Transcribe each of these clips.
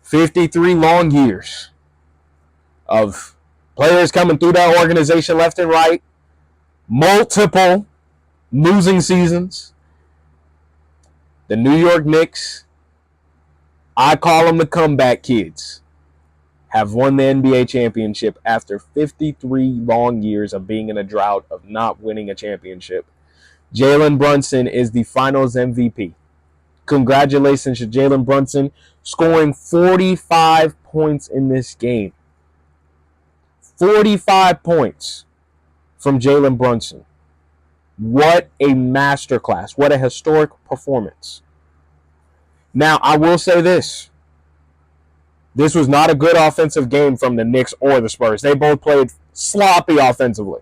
53 long years of players coming through that organization left and right, multiple losing seasons. The New York Knicks, I call them the comeback kids, have won the NBA championship after 53 long years of being in a drought of not winning a championship. Jalen Brunson is the finals MVP. Congratulations to Jalen Brunson, scoring 45 points in this game. 45 points from Jalen Brunson. What a masterclass. What a historic performance. Now, I will say this. This was not a good offensive game from the Knicks or the Spurs. They both played sloppy offensively.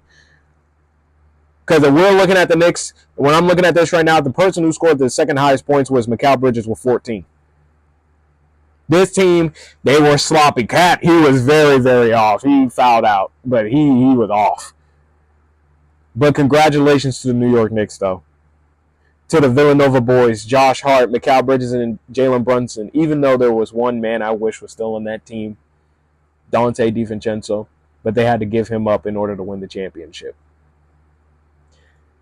Because if we're looking at the Knicks, when I'm looking at this right now, the person who scored the second highest points was Mikal Bridges with 14. This team, they were sloppy. Cat, he was very, very off. He fouled out, but he was off. But congratulations to the New York Knicks, though. To the Villanova boys, Josh Hart, Mikal Bridges, and Jalen Brunson, even though there was one man I wish was still on that team, Dante DiVincenzo, but they had to give him up in order to win the championship.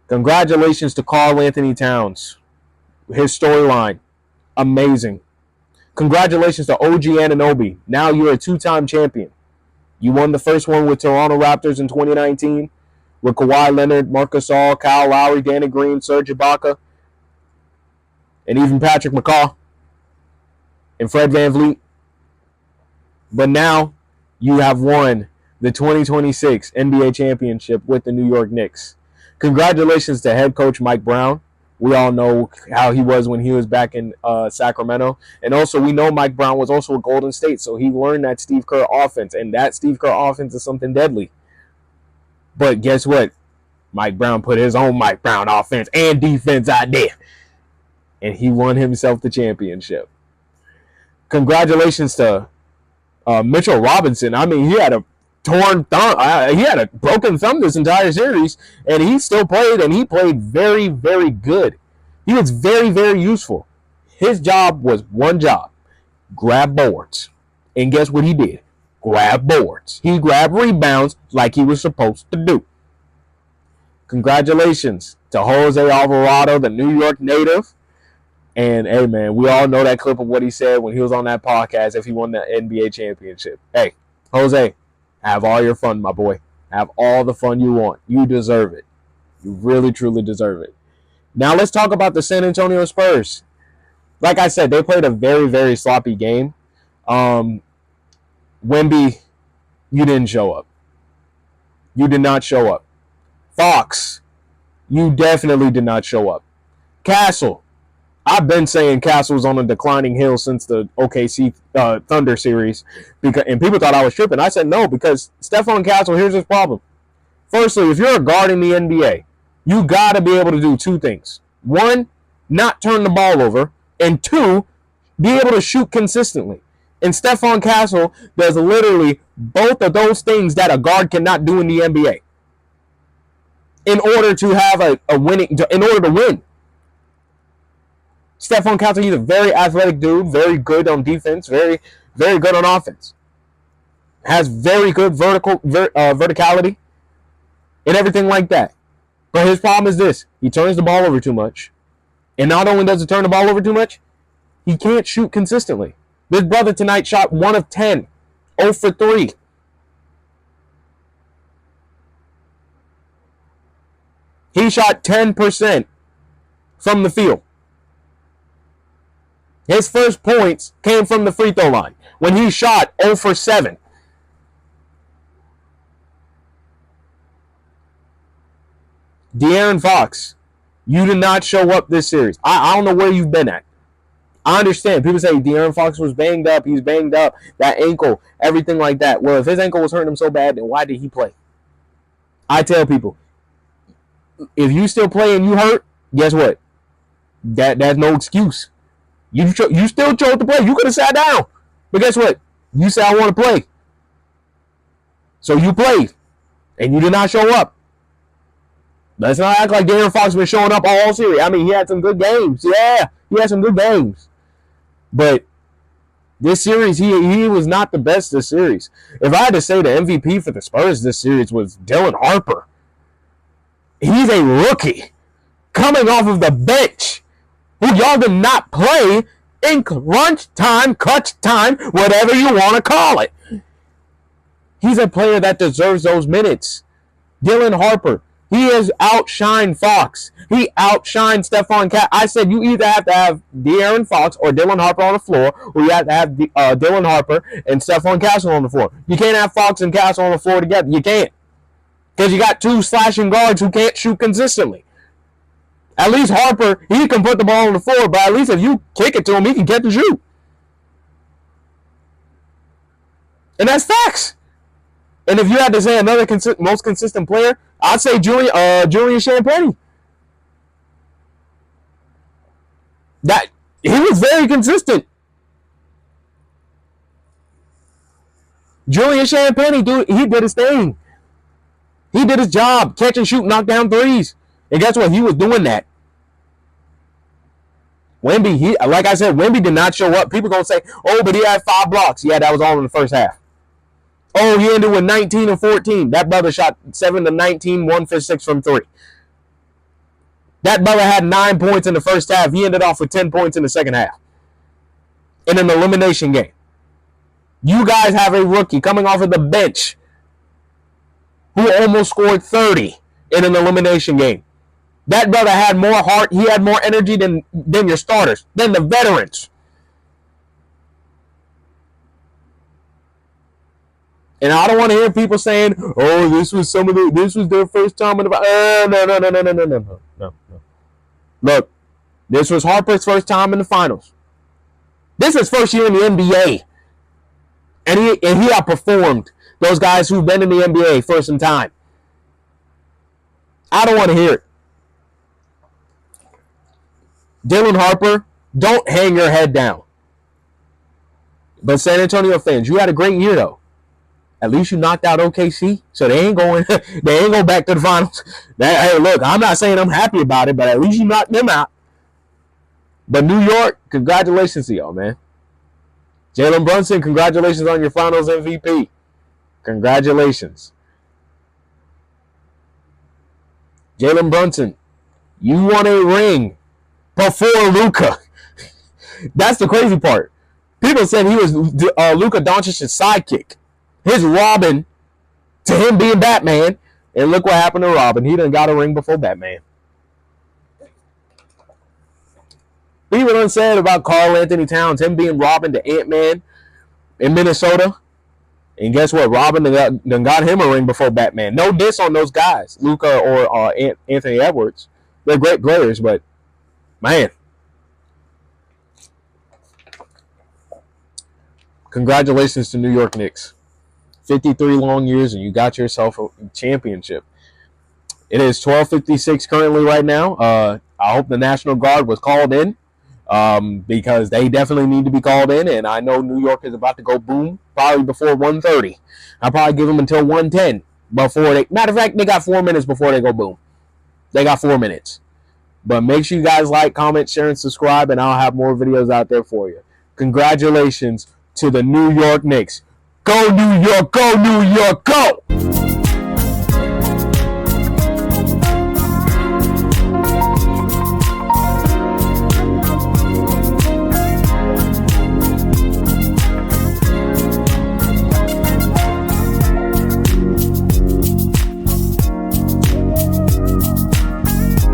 Congratulations to Karl Anthony Towns. His storyline, amazing. Congratulations to OG Anunoby. Now you're a two-time champion. You won the first one with Toronto Raptors in 2019 with Kawhi Leonard, Marc Gasol, Kyle Lowry, Danny Green, Serge Ibaka, and even Patrick McCaw and Fred VanVleet. But now you have won the 2026 NBA championship with the New York Knicks. Congratulations to head coach Mike Brown. We all know how he was when he was back in Sacramento. And also, we know Mike Brown was also at Golden State, so he learned that Steve Kerr offense. And that Steve Kerr offense is something deadly. But guess what? Mike Brown put his own Mike Brown offense and defense out there. And he won himself the championship. Congratulations to Mitchell Robinson. I mean, he had a torn thumb. He had a broken thumb this entire series, and he still played, and he played very, very good. He was very, very useful. His job was one job: grab boards. And guess what he did? Grab boards. He grabbed rebounds like he was supposed to do. Congratulations to Jose Alvarado, the New York native. And, hey, man, we all know that clip of what he said when he was on that podcast if he won the NBA championship. Hey, Jose, have all your fun, my boy. Have all the fun you want. You deserve it. You really, truly deserve it. Now let's talk about the San Antonio Spurs. Like I said, they played a very, very sloppy game. Wemby, you didn't show up. You did not show up. Fox, you definitely did not show up. Castle, I've been saying Castle's on a declining hill since the OKC Thunder series, and people thought I was tripping. I said no, because Stephon Castle, here's his problem. Firstly, if you're a guard in the NBA, you got to be able to do two things. One, not turn the ball over, and two, be able to shoot consistently. And Stephon Castle does literally both of those things that a guard cannot do in the NBA. In order to have in order to win. Stephon Castle, he's a very athletic dude, very good on defense, very, very good on offense. Has very good verticality and everything like that. But his problem is this: he turns the ball over too much. And not only does he turn the ball over too much, he can't shoot consistently. This brother tonight shot 1 of 10, 0 for 3. He shot 10% from the field. His first points came from the free throw line when he shot 0 for 7. De'Aaron Fox, you did not show up this series. I don't know where you've been at. I understand. People say De'Aaron Fox was banged up. He's banged up. That ankle, everything like that. Well, if his ankle was hurting him so bad, then why did he play? I tell people, if you still play and you hurt, guess what? That's no excuse. You still chose to play. You could have sat down. But guess what? You said, I want to play. So you played. And you did not show up. Let's not act like De'Aaron Fox been showing up all series. I mean, he had some good games. Yeah, he had some good games. But this series, he was not the best this series. If I had to say the MVP for the Spurs this series was Dylan Harper. He's a rookie coming off of the bench who y'all did not play in crunch time, clutch time, whatever you want to call it. He's a player that deserves those minutes. Dylan Harper, he has outshined Fox. He outshined Stephon Castle. I said you either have to have De'Aaron Fox or Dylan Harper on the floor, or you have to have Dylan Harper and Stephon Castle on the floor. You can't have Fox and Castle on the floor together. You can't. Because you got two slashing guards who can't shoot consistently. At least Harper, he can put the ball on the floor, but at least if you kick it to him, he can catch and shoot. And that's facts. And if you had to say another most consistent player, I'd say Julian Champagnie. That he was very consistent. Julian Champagnie, dude, he did his thing. He did his job, catch and shoot, knock down threes. And guess what? He was doing that. Wemby, like I said, Wemby did not show up. People gonna say, oh, but he had 5 blocks. Yeah, that was all in the first half. Oh, he ended with 19 and 14. That brother shot 7 to 19, 1 for 6 from 3. That brother had 9 points in the first half. He ended off with 10 points in the second half. In an elimination game. You guys have a rookie coming off of the bench who almost scored 30 in an elimination game. That brother had more heart. He had more energy than your starters, than the veterans. And I don't want to hear people saying, "Oh, this was their first time in the no. Look, this was Harper's first time in the finals. This is his first year in the NBA, and he outperformed those guys who've been in the NBA first in time. I don't want to hear it. Dylan Harper, don't hang your head down. But San Antonio fans, you had a great year though. At least you knocked out OKC, so they ain't going back to the finals. Hey, look, I'm not saying I'm happy about it, but at least you knocked them out. But New York, congratulations to y'all, man. Jalen Brunson, congratulations on your finals MVP. Congratulations. Jalen Brunson, you won a ring before Luka. That's the crazy part. People said he was Luka Doncic's sidekick. His Robin to him being Batman. And look what happened to Robin. He done got a ring before Batman. People done said about Karl Anthony Towns, him being Robin to Ant-Man in Minnesota. And guess what? Robin done got him a ring before Batman. No diss on those guys, Luka or Anthony Edwards. They're great players, but man. Congratulations to New York Knicks. 53 long years and you got yourself a championship. It is 12:56 currently right now. I hope the National Guard was called in because they definitely need to be called in. And I know New York is about to go boom probably before 1:30. I'll probably give them until 1:10 before they. Matter of fact, they got 4 minutes before they go boom. They got 4 minutes. But make sure you guys like, comment, share, and subscribe, and I'll have more videos out there for you. Congratulations to the New York Knicks. Go New York, go New York, go!